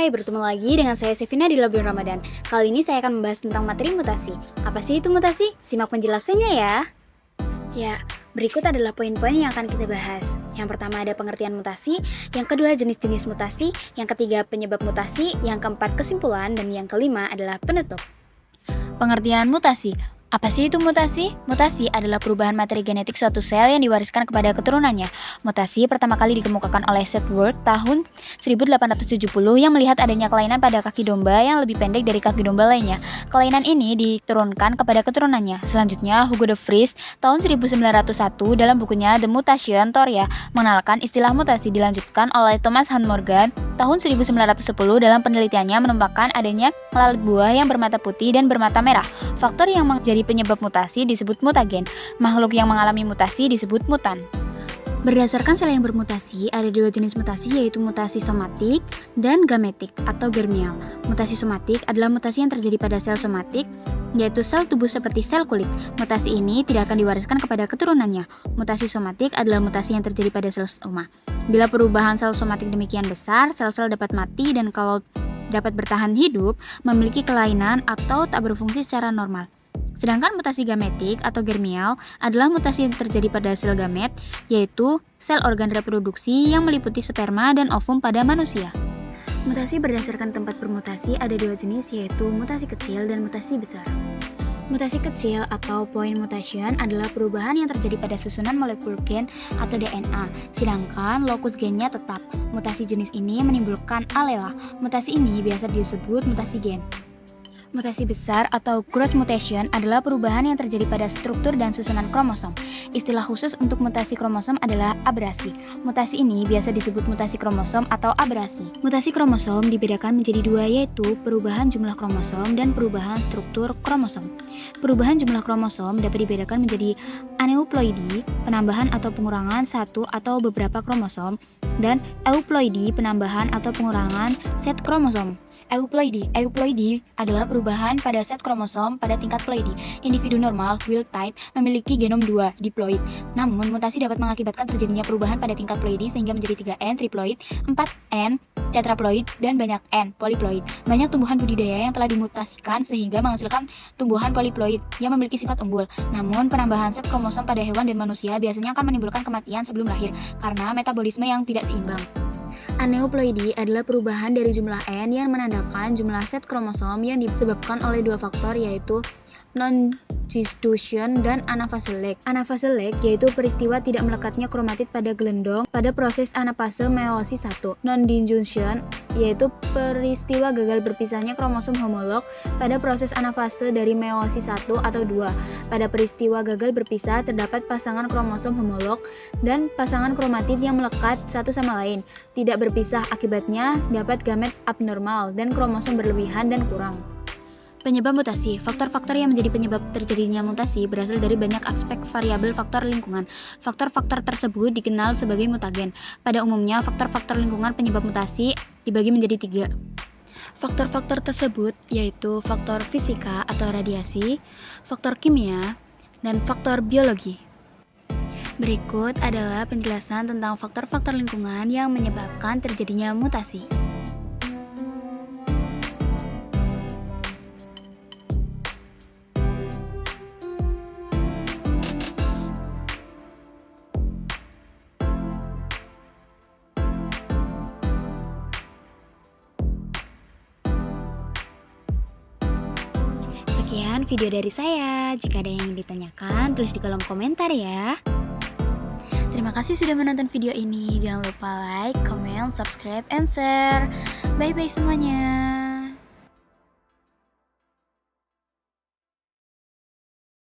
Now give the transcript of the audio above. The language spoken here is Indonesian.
Hai, bertemu lagi dengan saya Sevina di Bulan Ramadan. Kali ini saya akan membahas tentang materi mutasi. Apa sih itu mutasi? Simak penjelasannya ya. Ya, berikut adalah poin-poin yang akan kita bahas. Yang pertama ada pengertian mutasi, yang kedua jenis-jenis mutasi, yang ketiga penyebab mutasi, yang keempat kesimpulan, dan yang kelima adalah penutup. Pengertian mutasi. Apa sih itu mutasi? Mutasi adalah perubahan materi genetik suatu sel yang diwariskan kepada keturunannya. Mutasi pertama kali dikemukakan oleh Sedgwick tahun 1870 yang melihat adanya kelainan pada kaki domba yang lebih pendek dari kaki domba lainnya. Kelainan ini diturunkan kepada keturunannya. Selanjutnya, Hugo de Vries tahun 1901 dalam bukunya The Mutation Theory mengenalkan istilah mutasi. Dilanjutkan oleh Thomas Hunt Morgan tahun 1910 dalam penelitiannya menemukan adanya lalat buah yang bermata putih dan bermata merah. Faktor yang menjadi penyebab mutasi disebut mutagen. Makhluk yang mengalami mutasi disebut mutan. Berdasarkan sel yang bermutasi, ada dua jenis mutasi yaitu mutasi somatik dan gametik atau germinal. Mutasi somatik adalah mutasi yang terjadi pada sel somatik, yaitu sel tubuh seperti sel kulit. Mutasi ini tidak akan diwariskan kepada keturunannya. Mutasi somatik adalah mutasi yang terjadi pada sel soma. Bila perubahan sel somatik demikian besar, sel-sel dapat mati dan kalau dapat bertahan hidup, memiliki kelainan atau tak berfungsi secara normal. Sedangkan mutasi gametik atau germinal adalah mutasi yang terjadi pada sel gamet, yaitu sel organ reproduksi yang meliputi sperma dan ovum pada manusia. Mutasi berdasarkan tempat bermutasi ada dua jenis, yaitu mutasi kecil dan mutasi besar. Mutasi kecil atau point mutation adalah perubahan yang terjadi pada susunan molekul gen atau DNA, sedangkan lokus gennya tetap. Mutasi jenis ini menimbulkan alela. Mutasi ini biasa disebut mutasi gen. Mutasi besar atau gross mutation adalah perubahan yang terjadi pada struktur dan susunan kromosom. Istilah khusus untuk mutasi kromosom adalah abrasi. Mutasi ini biasa disebut mutasi kromosom atau abrasi. Mutasi kromosom dibedakan menjadi dua, yaitu perubahan jumlah kromosom dan perubahan struktur kromosom. Perubahan jumlah kromosom dapat dibedakan menjadi aneuploidi, penambahan atau pengurangan satu atau beberapa kromosom, dan euploidi, penambahan atau pengurangan set kromosom. Euploidi adalah perubahan pada set kromosom pada tingkat ploidi. Individu normal, wild type, memiliki genom 2, diploid. Namun, mutasi dapat mengakibatkan terjadinya perubahan pada tingkat ploidi sehingga menjadi 3N, triploid, 4N, tetraploid, dan banyak N, polyploid. Banyak tumbuhan budidaya yang telah dimutasikan sehingga menghasilkan tumbuhan polyploid yang memiliki sifat unggul. Namun, penambahan set kromosom pada hewan dan manusia biasanya akan menimbulkan kematian sebelum lahir karena metabolisme yang tidak seimbang. Aneuploidi adalah perubahan dari jumlah N yang menandakan jumlah set kromosom yang disebabkan oleh dua faktor, yaitu non-restitution dan anafase lag. Anafase lag yaitu peristiwa tidak melekatnya kromatid pada gelendong pada proses anafase meiosis 1. Non-disjunction yaitu peristiwa gagal berpisahnya kromosom homolog pada proses anafase dari meiosis 1 atau 2. Pada peristiwa gagal berpisah terdapat pasangan kromosom homolog dan pasangan kromatid yang melekat satu sama lain, tidak berpisah, akibatnya dapat gamet abnormal dan kromosom berlebihan dan kurang. Penyebab mutasi. Faktor-faktor yang menjadi penyebab terjadinya mutasi berasal dari banyak aspek variabel faktor lingkungan. Faktor-faktor tersebut dikenal sebagai mutagen. Pada umumnya, faktor-faktor lingkungan penyebab mutasi dibagi menjadi 3. Faktor-faktor tersebut yaitu faktor fisika atau radiasi, faktor kimia, dan faktor biologi. Berikut adalah penjelasan tentang faktor-faktor lingkungan yang menyebabkan terjadinya mutasi. Sekian video dari saya. Jika ada yang ingin ditanyakan, tulis di kolom komentar ya. Terima kasih sudah menonton video ini. Jangan lupa like, comment, subscribe, and share. Bye-bye semuanya.